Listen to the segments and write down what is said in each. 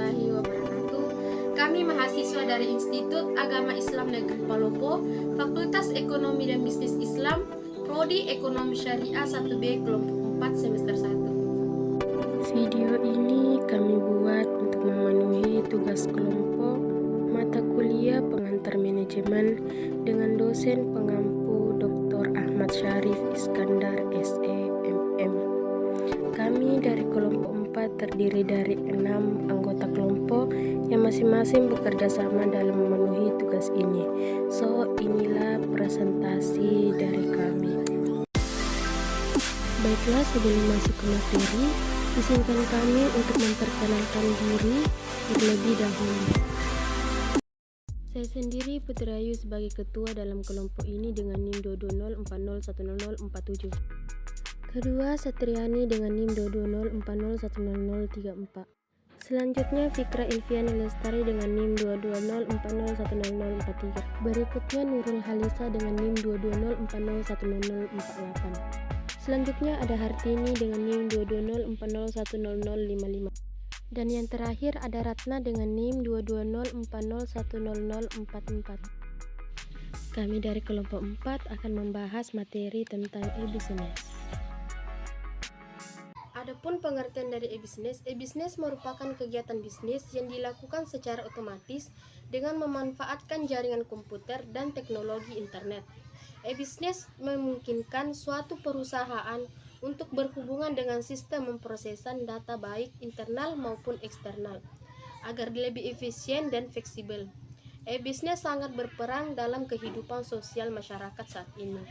warahmatullahi wabarakatuh. Kami mahasiswa dari Institut Agama Islam Negeri Palopo, Fakultas Ekonomi dan Bisnis Islam, Prodi Ekonomi Syariah 1B kelompok 4 semester 1. Video ini kami buat untuk memenuhi tugas kelompok mata kuliah pengantar manajemen dengan dosen pengampu Dr. Ahmad Syarif Iskandar SEMM. Kami dari kelompok 4 terdiri dari 6 anggota kelompok yang masing-masing bekerja sama dalam memenuhi tugas ini. So, inilah presentasi dari kami. Baiklah, sebelum masuk ke materi, izinkan kami untuk memperkenalkan diri terlebih dahulu. Saya sendiri Putri Ayu sebagai ketua dalam kelompok ini dengan NIM 220401047. Kedua, Satriani dengan NIM 220401034. Selanjutnya, Fikra Ilfiani Lestari dengan NIM 220401043. Berikutnya, Nurul Halisa dengan NIM 220401048. Selanjutnya ada Hartini dengan NIM 220401055. Dan yang terakhir ada Ratna dengan NIM 220401044. Kami dari kelompok 4 akan membahas materi tentang e-business. Adapun pengertian dari e-business merupakan kegiatan bisnis yang dilakukan secara otomatis dengan memanfaatkan jaringan komputer dan teknologi internet. E-business memungkinkan suatu perusahaan untuk berhubungan dengan sistem pemrosesan data baik internal maupun eksternal agar lebih efisien dan fleksibel. E-business sangat berperan dalam kehidupan sosial masyarakat saat ini.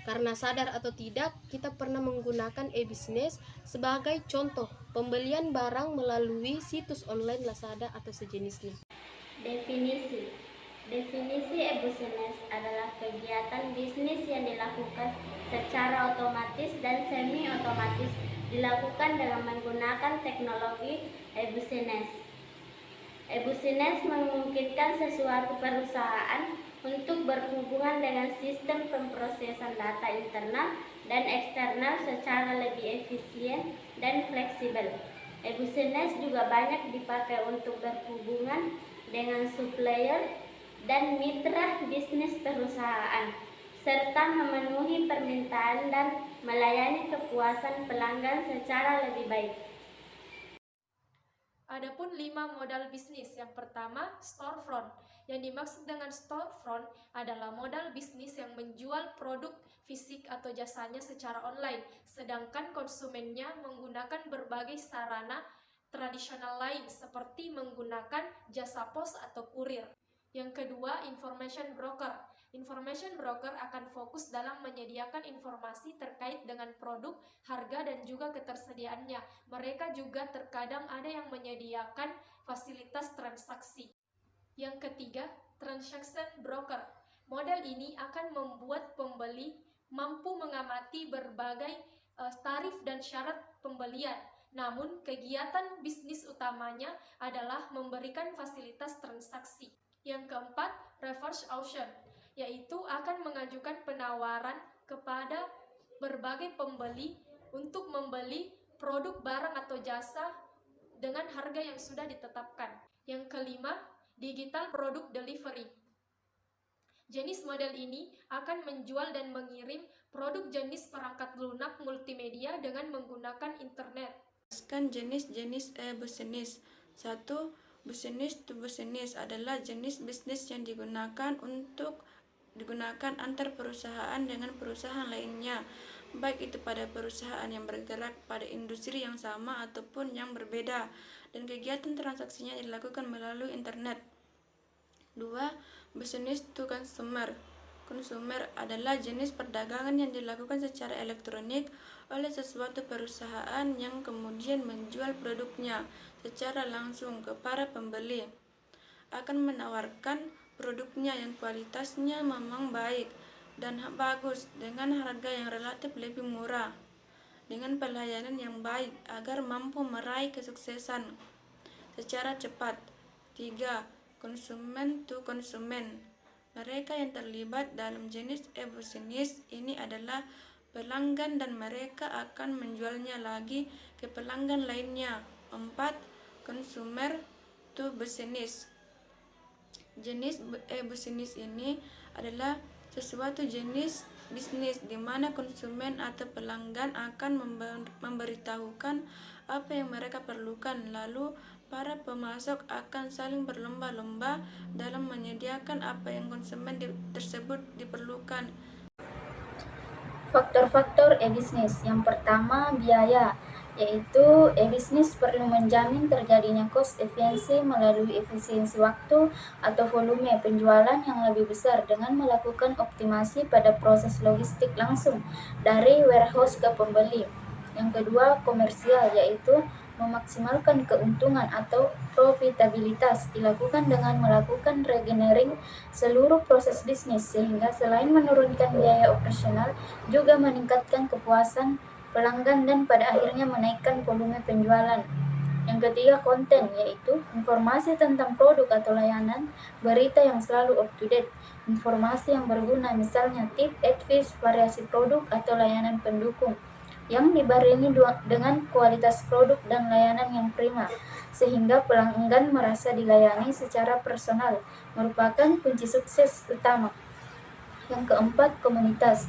Karena sadar atau tidak, kita pernah menggunakan e-business sebagai contoh pembelian barang melalui situs online Lazada atau sejenisnya. Definisi e-business adalah kegiatan bisnis yang dilakukan secara otomatis dan semi-otomatis dilakukan dengan menggunakan teknologi e-business. E-business memungkinkan sesuatu perusahaan untuk berhubungan dengan sistem pemrosesan data internal dan eksternal secara lebih efisien dan fleksibel. E-business juga banyak dipakai untuk berhubungan dengan supplier dan mitra bisnis perusahaan, serta memenuhi permintaan dan melayani kepuasan pelanggan secara lebih baik. Adapun 5 modal bisnis. Yang pertama, storefront. Yang dimaksud dengan storefront adalah modal bisnis yang menjual produk fisik atau jasanya secara online, sedangkan konsumennya menggunakan berbagai sarana tradisional lain seperti menggunakan jasa pos atau kurir. Yang kedua, information broker. Information broker akan fokus dalam menyediakan informasi terkait dengan produk, harga, dan juga ketersediaannya. Mereka juga terkadang ada yang menyediakan fasilitas transaksi. Yang ketiga, transaction broker. Model ini akan membuat pembeli mampu mengamati berbagai tarif dan syarat pembelian. Namun, kegiatan bisnis utamanya adalah memberikan fasilitas transaksi. Yang keempat, reverse auction, yaitu akan mengajukan penawaran kepada berbagai pembeli untuk membeli produk barang atau jasa dengan harga yang sudah ditetapkan. Yang kelima, digital product delivery. Jenis model ini akan menjual dan mengirim produk jenis perangkat lunak multimedia dengan menggunakan internet. Jenis-jenis e-business. 1. Business to business adalah jenis bisnis yang digunakan antar perusahaan dengan perusahaan lainnya, baik itu pada perusahaan yang bergerak pada industri yang sama ataupun yang berbeda, dan kegiatan transaksinya dilakukan melalui internet. 2. Business to consumer. Konsumer adalah jenis perdagangan yang dilakukan secara elektronik oleh sesuatu perusahaan yang kemudian menjual produknya secara langsung ke para pembeli. Akan menawarkan produknya yang kualitasnya memang baik dan bagus dengan harga yang relatif lebih murah, dengan pelayanan yang baik agar mampu meraih kesuksesan secara cepat. 3. Konsumen to konsumen. Mereka yang terlibat dalam jenis e-business ini adalah pelanggan dan mereka akan menjualnya lagi ke pelanggan lainnya. 4. Consumer yaitu bisnis. Jenis bisnis ini adalah sesuatu jenis bisnis di mana konsumen atau pelanggan akan memberitahukan apa yang mereka perlukan, lalu para pemasok akan saling berlomba-lomba dalam menyediakan apa yang konsumen tersebut diperlukan. Faktor-faktor e-bisnis. Yang pertama, biaya, yaitu e-bisnis perlu menjamin terjadinya cost efisiensi melalui efisiensi waktu atau volume penjualan yang lebih besar dengan melakukan optimasi pada proses logistik langsung dari warehouse ke pembeli. Yang kedua, komersial, yaitu memaksimalkan keuntungan atau profitabilitas dilakukan dengan melakukan reengineering seluruh proses bisnis sehingga selain menurunkan biaya operasional juga meningkatkan kepuasan pelanggan dan pada akhirnya menaikkan volume penjualan. Yang ketiga, konten, yaitu informasi tentang produk atau layanan, berita yang selalu up to date, informasi yang berguna misalnya tip, advice, variasi produk atau layanan pendukung yang dibarengi dengan kualitas produk dan layanan yang prima sehingga pelanggan merasa dilayani secara personal merupakan kunci sukses utama. Yang keempat, komunitas,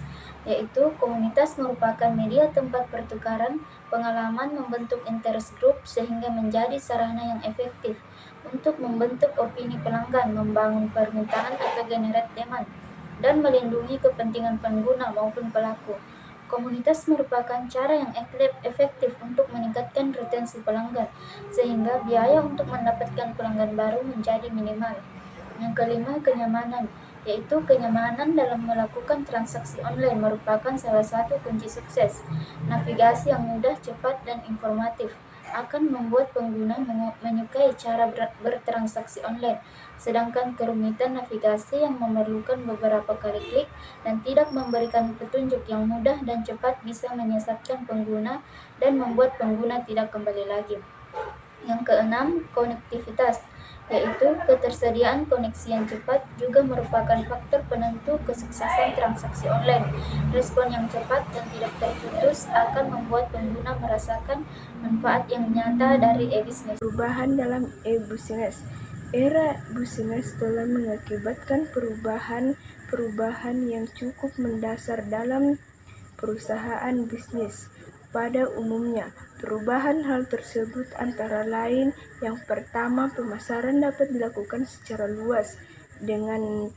yaitu komunitas merupakan media tempat pertukaran pengalaman, membentuk interest group sehingga menjadi sarana yang efektif untuk membentuk opini pelanggan, membangun permintaan atau generate demand, dan melindungi kepentingan pengguna maupun pelaku. Komunitas merupakan cara yang efektif untuk meningkatkan retensi pelanggan, sehingga biaya untuk mendapatkan pelanggan baru menjadi minimal. Yang kelima, kenyamanan, yaitu kenyamanan dalam melakukan transaksi online merupakan salah satu kunci sukses. Navigasi yang mudah, cepat, dan informatif akan membuat pengguna menyukai cara bertransaksi online, sedangkan kerumitan navigasi yang memerlukan beberapa kali klik dan tidak memberikan petunjuk yang mudah dan cepat bisa menyesatkan pengguna dan membuat pengguna tidak kembali lagi. Yang keenam, konektivitas, yaitu ketersediaan koneksi yang cepat juga merupakan faktor penentu kesuksesan transaksi online. Respon yang cepat dan tidak terputus akan membuat pengguna merasakan manfaat yang nyata dari e-bisnis. Perubahan dalam e-bisnis. Era bisnis telah mengakibatkan perubahan yang cukup mendasar dalam perusahaan bisnis. Pada umumnya, perubahan hal tersebut antara lain, yang pertama, pemasaran dapat dilakukan secara luas dengan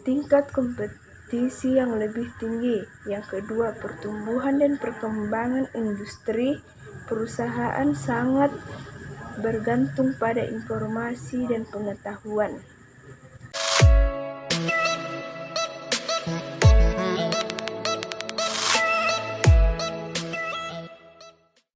tingkat kompetisi yang lebih tinggi. Yang kedua, pertumbuhan dan perkembangan industri. Perusahaan sangat bergantung pada informasi dan pengetahuan.